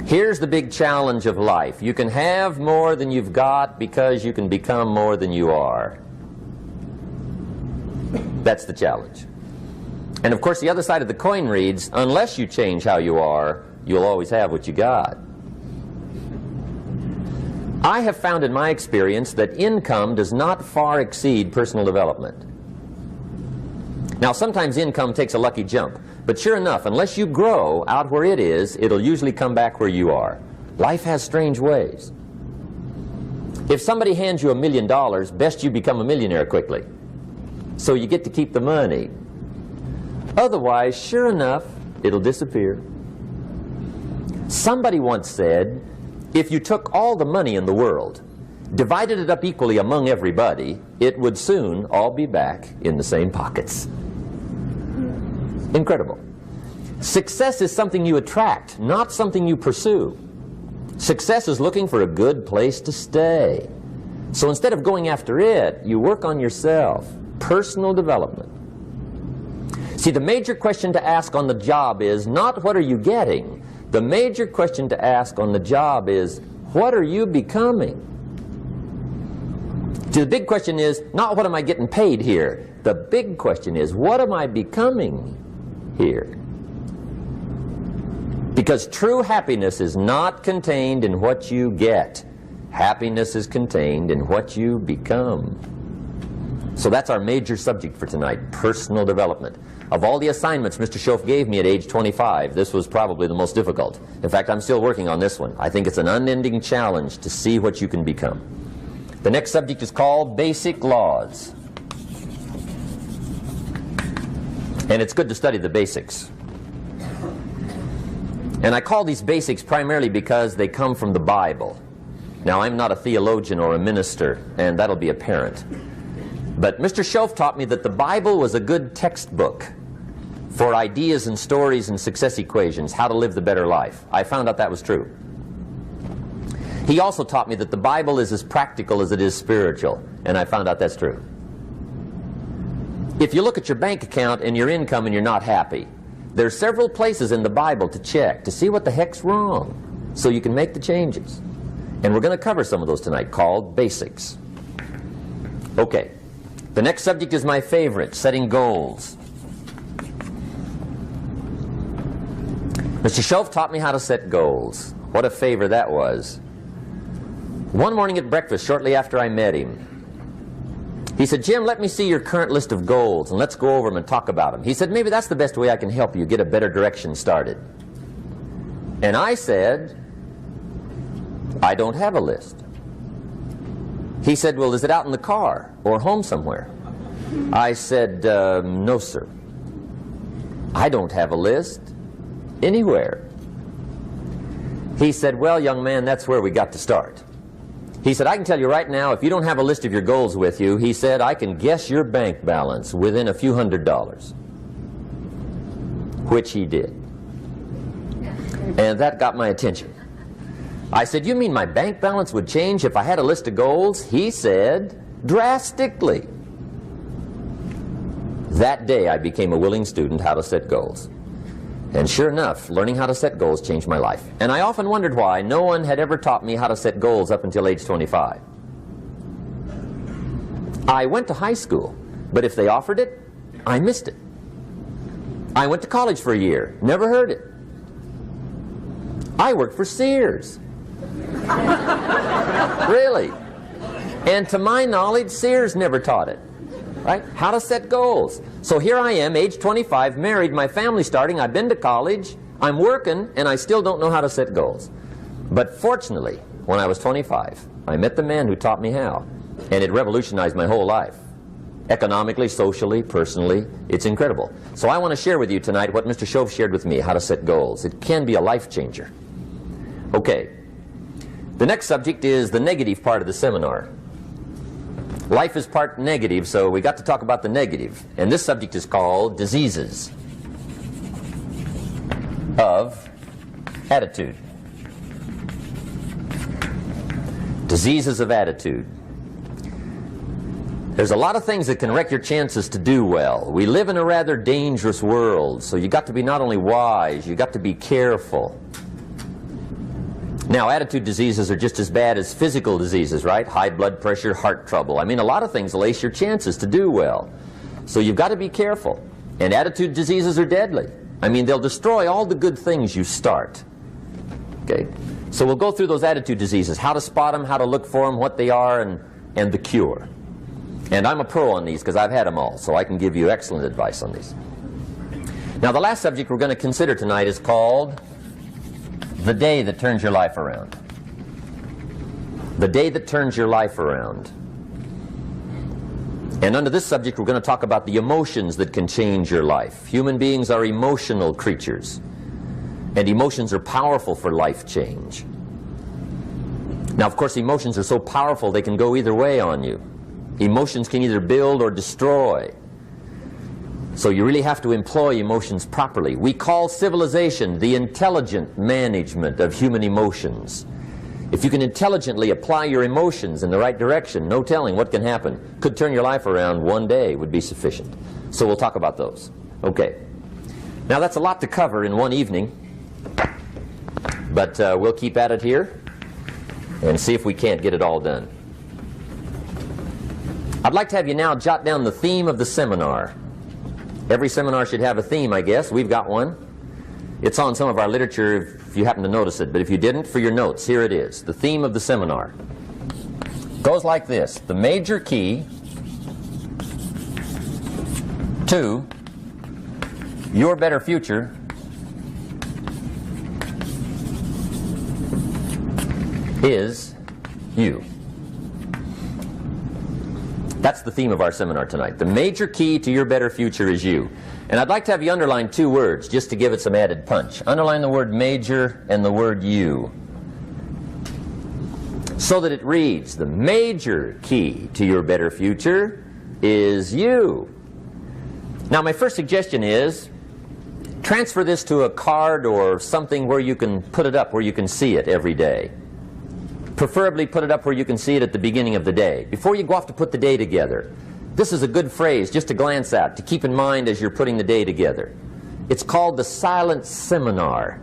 Here's the big challenge of life. You can have more than you've got because you can become more than you are. That's the challenge. And of course the other side of the coin reads, unless you change how you are, you'll always have what you got. I have found in my experience that income does not far exceed personal development. Now sometimes income takes a lucky jump, but sure enough, unless you grow out where it is, it'll usually come back where you are. Life has strange ways. If somebody hands you $1 million, best you become a millionaire quickly, so you get to keep the money. Otherwise, sure enough, it'll disappear. Somebody once said, if you took all the money in the world, divided it up equally among everybody, it would soon all be back in the same pockets. Incredible. Success is something you attract, not something you pursue. Success is looking for a good place to stay. So instead of going after it, you work on yourself. Personal development. See, the major question to ask on the job is not what are you getting. The major question to ask on the job is what are you becoming? See, the big question is not what am I getting paid here. The big question is what am I becoming here? Because true happiness is not contained in what you get. Happiness is contained in what you become. So that's our major subject for tonight, personal development. Of all the assignments Mr. Schoaf gave me at age 25, this was probably the most difficult. In fact, I'm still working on this one. I think it's an unending challenge to see what you can become. The next subject is called Basic Laws. And it's good to study the basics. And I call these basics primarily because they come from the Bible. Now, I'm not a theologian or a minister, and that'll be apparent. But Mr. Schoaf taught me that the Bible was a good textbook for ideas and stories and success equations, how to live the better life. I found out that was true. He also taught me that the Bible is as practical as it is spiritual, and I found out that's true. If you look at your bank account and your income and you're not happy, there are several places in the Bible to check to see what the heck's wrong so you can make the changes. And we're going to cover some of those tonight, called basics. Okay. The next subject is my favorite, setting goals. Mr. Schoaf taught me how to set goals. What a favor that was. One morning at breakfast, shortly after I met him, he said, Jim, let me see your current list of goals and let's go over them and talk about them. He said, maybe that's the best way I can help you get a better direction started. And I said, I don't have a list. He said, well, is it out in the car or home somewhere? I said, no, sir. I don't have a list anywhere. He said, well, young man, that's where we got to start. He said, I can tell you right now, if you don't have a list of your goals with you, he said, I can guess your bank balance within a few $100s. Which he did. And that got my attention. I said, you mean my bank balance would change if I had a list of goals? He said, drastically. That day I became a willing student how to set goals. And sure enough, learning how to set goals changed my life. And I often wondered why no one had ever taught me how to set goals up until age 25. I went to high school, but if they offered it, I missed it. I went to college for a year, never heard it. I worked for Sears. Really. And to my knowledge, Sears never taught it. Right? How to set goals. So here I am, age 25, married, my family's starting, I've been to college, I'm working, and I still don't know how to set goals. But fortunately, when I was 25, I met the man who taught me how, and it revolutionized my whole life. Economically, socially, personally, it's incredible. So I want to share with you tonight what Mr. Schoaf shared with me, how to set goals. It can be a life changer. Okay. The next subject is the negative part of the seminar. Life is part negative, so we got to talk about the negative. And this subject is called diseases of attitude. Diseases of attitude. There's a lot of things that can wreck your chances to do well. We live in a rather dangerous world, so you got to be not only wise, you got to be careful. Now, attitude diseases are just as bad as physical diseases, right? High blood pressure, heart trouble. I mean, a lot of things will ace your chances to do well. So you've got to be careful. And attitude diseases are deadly. I mean, they'll destroy all the good things you start. Okay? So we'll go through those attitude diseases, how to spot them, how to look for them, what they are, and the cure. And I'm a pro on these because I've had them all, so I can give you excellent advice on these. Now, the last subject we're going to consider tonight is called the day that turns your life around. The day that turns your life around. And under this subject, we're going to talk about the emotions that can change your life. Human beings are emotional creatures, and emotions are powerful for life change. Now, of course, emotions are so powerful they can go either way on you. Emotions can either build or destroy. So you really have to employ emotions properly. We call civilization the intelligent management of human emotions. If you can intelligently apply your emotions in the right direction, no telling what can happen. Could turn your life around one day would be sufficient. So we'll talk about those. Okay. Now that's a lot to cover in one evening, but we'll keep at it here and see if we can't get it all done. I'd like to have you now jot down the theme of the seminar. Every seminar should have a theme, I guess. We've got one. It's on some of our literature if you happen to notice it, but if you didn't, for your notes, here it is. The theme of the seminar goes like this: the major key to your better future is you. That's the theme of our seminar tonight. The major key to your better future is you. And I'd like to have you underline two words just to give it some added punch. Underline the word major and the word you, so that it reads, the major key to your better future is you. Now, my first suggestion is transfer this to a card or something where you can put it up, where you can see it every day. Preferably put it up where you can see it at the beginning of the day, before you go off to put the day together. This is a good phrase just to glance at, to keep in mind as you're putting the day together. It's called the silent seminar.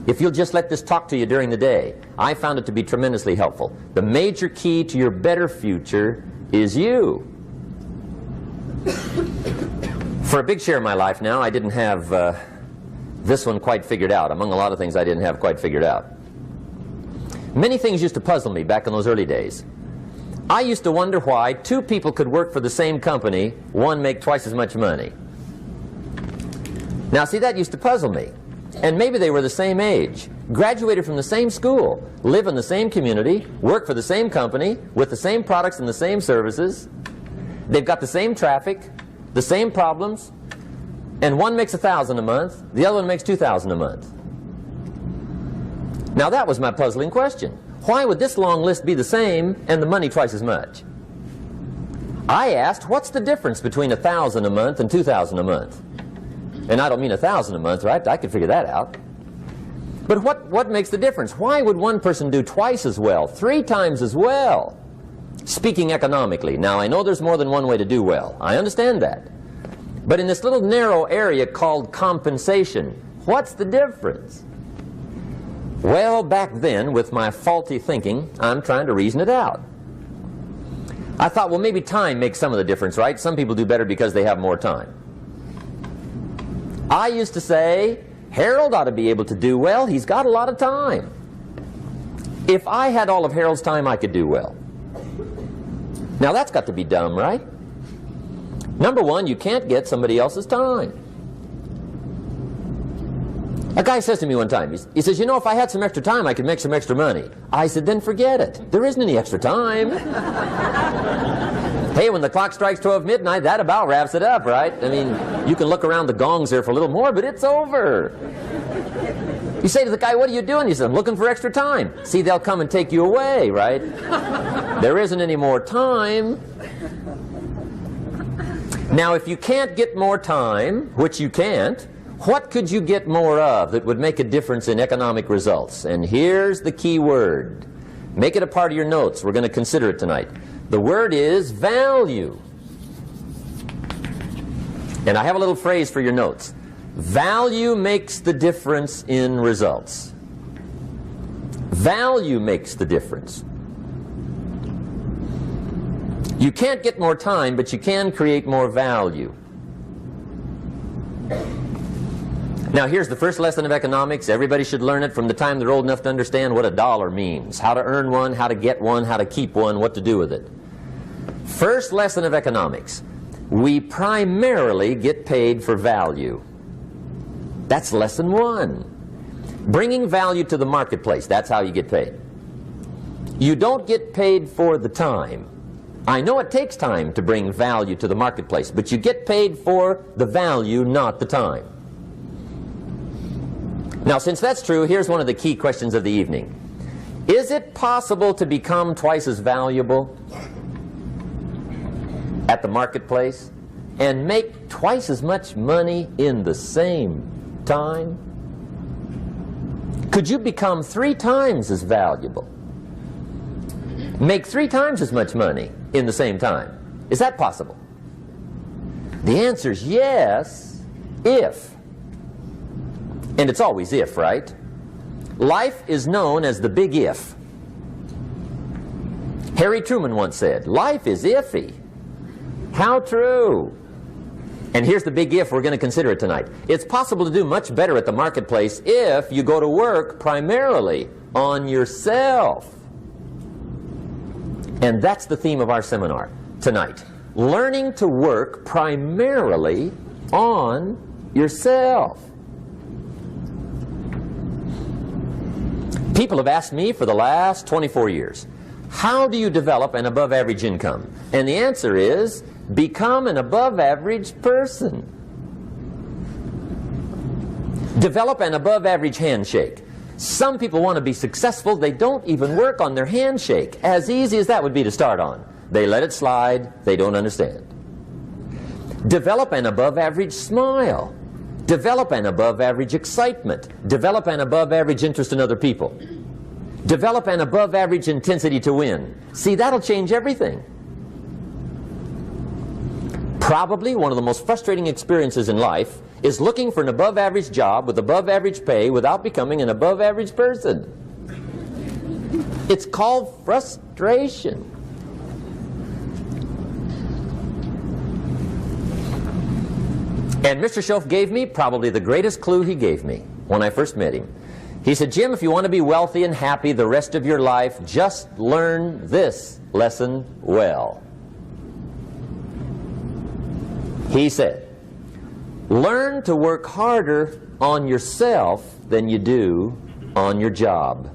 If you'll just let this talk to you during the day, I found it to be tremendously helpful. The major key to your better future is you. For a big share of my life now, I didn't have this one quite figured out, among a lot of things I didn't have quite figured out. Many things used to puzzle me back in those early days. I used to wonder why two people could work for the same company, one make twice as much money. Now see, that used to puzzle me. And maybe they were the same age, graduated from the same school, live in the same community, work for the same company, with the same products and the same services. They've got the same traffic, the same problems, and one makes $1,000 a month, the other one makes $2,000 a month. Now that was my puzzling question. Why would this long list be the same and the money twice as much? I asked, what's the difference between $1,000 a month and $2,000 a month? And I don't mean $1,000 a month, right? I could figure that out. But what makes the difference? Why would one person do twice as well, 3 times as well? Speaking economically. Now, I know there's more than one way to do well. I understand that. But in this little narrow area called compensation, what's the difference? Well, back then, with my faulty thinking, I'm trying to reason it out. I thought, well, maybe time makes some of the difference, right? Some people do better because they have more time. I used to say, Harold ought to be able to do well. He's got a lot of time. If I had all of Harold's time, I could do well. Now, that's got to be dumb, right? Number one, you can't get somebody else's time. A guy says to me one time, he says, you know, if I had some extra time, I could make some extra money. I said, then forget it. There isn't any extra time. Hey, when the clock strikes 12 midnight, that about wraps it up, right? I mean, you can look around the gongs there for a little more, but it's over. You say to the guy, what are you doing? He says, I'm looking for extra time. See, they'll come and take you away, right? There isn't any more time. Now, if you can't get more time, which you can't, what could you get more of that would make a difference in economic results? And here's the key word. Make it a part of your notes. We're going to consider it tonight. The word is value. And I have a little phrase for your notes. Value makes the difference in results. Value makes the difference. You can't get more time, but you can create more value. Now here's the first lesson of economics. Everybody should learn it from the time they're old enough to understand what a dollar means, how to earn one, how to get one, how to keep one, what to do with it. First lesson of economics. We primarily get paid for value. That's lesson one. Bringing value to the marketplace, that's how you get paid. You don't get paid for the time. I know it takes time to bring value to the marketplace, but you get paid for the value, not the time. Now, since that's true, here's one of the key questions of the evening. Is it possible to become twice as valuable at the marketplace and make twice as much money in the same time? Could you become 3 times as valuable? Make 3 times as much money in the same time? Is that possible? The answer is yes, if. And it's always if, right? Life is known as the big if. Harry Truman once said, life is iffy. How true. And here's the big if we're going to consider it tonight. It's possible to do much better at the marketplace if you go to work primarily on yourself. And that's the theme of our seminar tonight. Learning to work primarily on yourself. People have asked me for the last 24 years, how do you develop an above average income? And the answer is, become an above average person. Develop an above average handshake. Some people want to be successful, they don't even work on their handshake. As easy as that would be to start on. They let it slide, they don't understand. Develop an above average smile. Develop an above average excitement. Develop an above average interest in other people. Develop an above average intensity to win. See, that'll change everything. Probably one of the most frustrating experiences in life is looking for an above average job with above average pay without becoming an above average person. It's called frustration. And Mr. Schoaf gave me probably the greatest clue he gave me when I first met him. He said, Jim, if you want to be wealthy and happy the rest of your life, just learn this lesson well. He said, learn to work harder on yourself than you do on your job.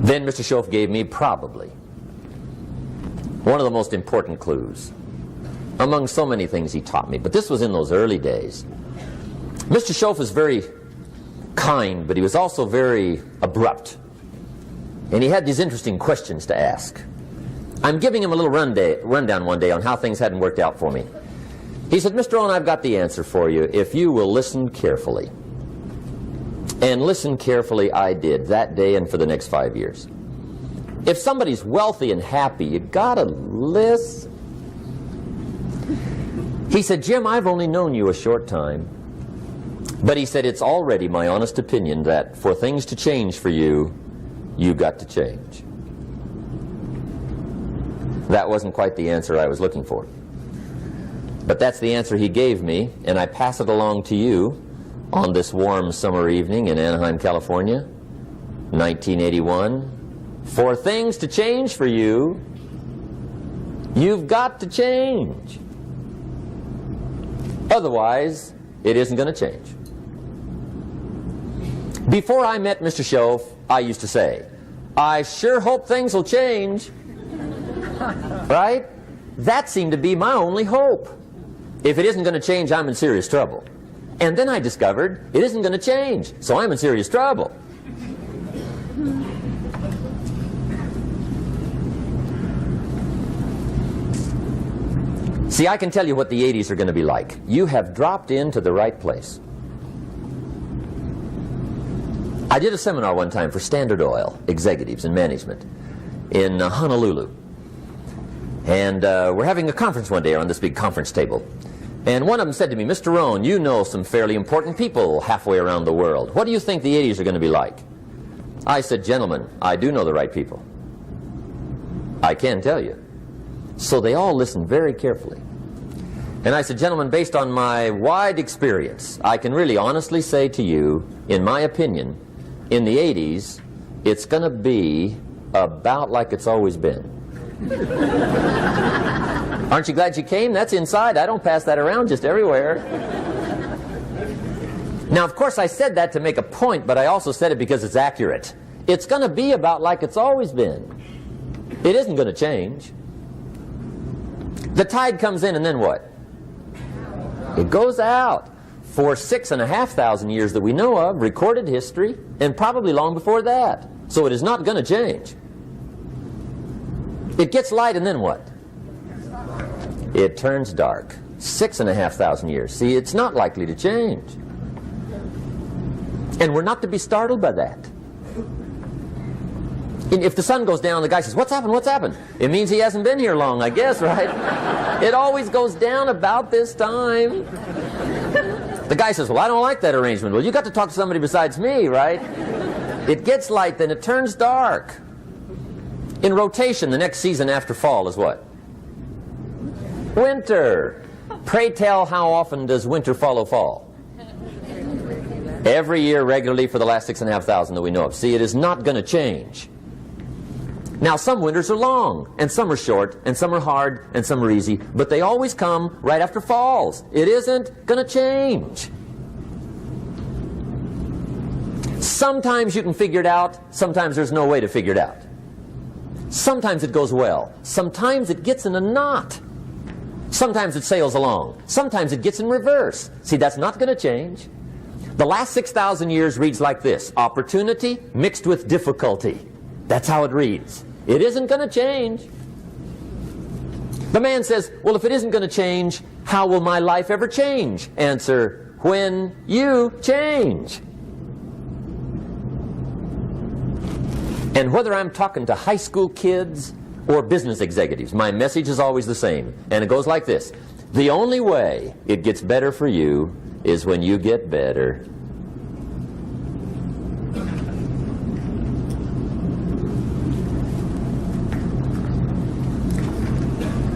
Then Mr. Schoaf gave me probably one of the most important clues among so many things he taught me, but this was in those early days. Mr. Schoaf was very kind, but he was also very abrupt. And he had these interesting questions to ask. I'm giving him a little rundown one day on how things hadn't worked out for me. He said, Mr. Rohn, I've got the answer for you if you will listen carefully. And listen carefully I did that day and for the next 5 years. If somebody's wealthy and happy, you gotta listen. He said, Jim, I've only known you a short time. But he said, it's already my honest opinion that for things to change for you, you've got to change. That wasn't quite the answer I was looking for. But that's the answer he gave me, and I pass it along to you on this warm summer evening in Anaheim, California, 1981. For things to change for you, you've got to change. Otherwise, it isn't going to change. Before I met Mr. Schoaf, I used to say, I sure hope things will change. Right? That seemed to be my only hope. If it isn't going to change, I'm in serious trouble. And then I discovered it isn't going to change, so I'm in serious trouble. See, I can tell you what the 80s are going to be like. You have dropped into the right place. I did a seminar one time for Standard Oil executives and management in Honolulu. And we're having a conference one day on this big conference table. And one of them said to me, Mr. Rohn, you know some fairly important people halfway around the world. What do you think the 80s are going to be like? I said, gentlemen, I do know the right people. I can tell you. So they all listened very carefully. And I said, gentlemen, based on my wide experience, I can really honestly say to you, in my opinion, in the 80s, it's going to be about like it's always been. Aren't you glad you came? That's inside. I don't pass that around just everywhere. Now, of course, I said that to make a point, but I also said it because it's accurate. It's going to be about like it's always been. It isn't going to change. The tide comes in and then what? It goes out. For 6,500 years that we know of, recorded history, and probably long before that. So it is not going to change. It gets light and then what? It turns dark. 6,500 years. See, it's not likely to change. And we're not to be startled by that. And if the sun goes down, the guy says, what's happened, what's happened? It means he hasn't been here long, I guess, right? It always goes down about this time. The guy says, well, I don't like that arrangement. Well, you got to talk to somebody besides me, right? It gets light, then it turns dark. In rotation, the next season after fall is what? Winter. Pray tell, how often does winter follow fall? Every year regularly for the last 6,500 that we know of. See, it is not going to change. Now, some winters are long, and some are short, and some are hard, and some are easy, but they always come right after falls. It isn't going to change. Sometimes you can figure it out, sometimes there's no way to figure it out. Sometimes it goes well, sometimes it gets in a knot. Sometimes it sails along, sometimes it gets in reverse. See, that's not going to change. The last 6,000 years reads like this: opportunity mixed with difficulty. That's how it reads. It isn't going to change. The man says, well, if it isn't going to change, how will my life ever change? Answer, when you change. And whether I'm talking to high school kids or business executives, my message is always the same. And it goes like this: the only way it gets better for you is when you get better.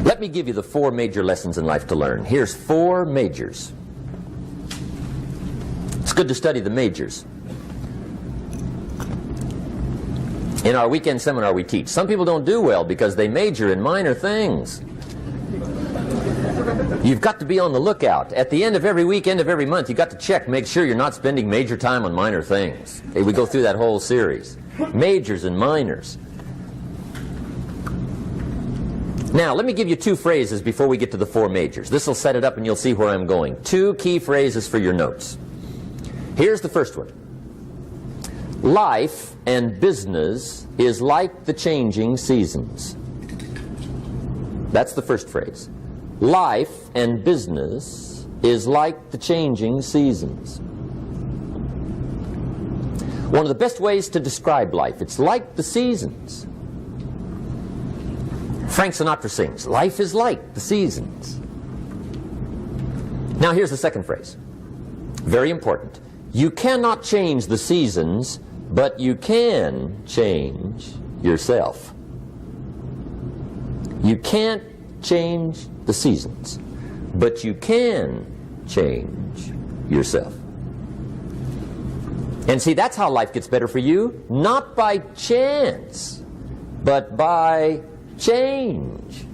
Let me give you the 4 major lessons in life to learn. Here's 4 majors. It's good to study the majors. In our weekend seminar we teach. Some people don't do well because they major in minor things. You've got to be on the lookout. At the end of every week, end of every month, you've got to check, make sure you're not spending major time on minor things. We go through that whole series. Majors and minors. Now, let me give you 2 phrases before we get to the 4 majors. This will set it up and you'll see where I'm going. 2 key phrases for your notes. Here's the first one. Life and business is like the changing seasons. That's the first phrase. Life and business is like the changing seasons. One of the best ways to describe life, it's like the seasons. Frank Sinatra sings, life is like the seasons. Now here's the second phrase. Very important. You cannot change the seasons, but you can change yourself. You can't change the seasons, but you can change yourself. And see, that's how life gets better for you, not by chance, but by change.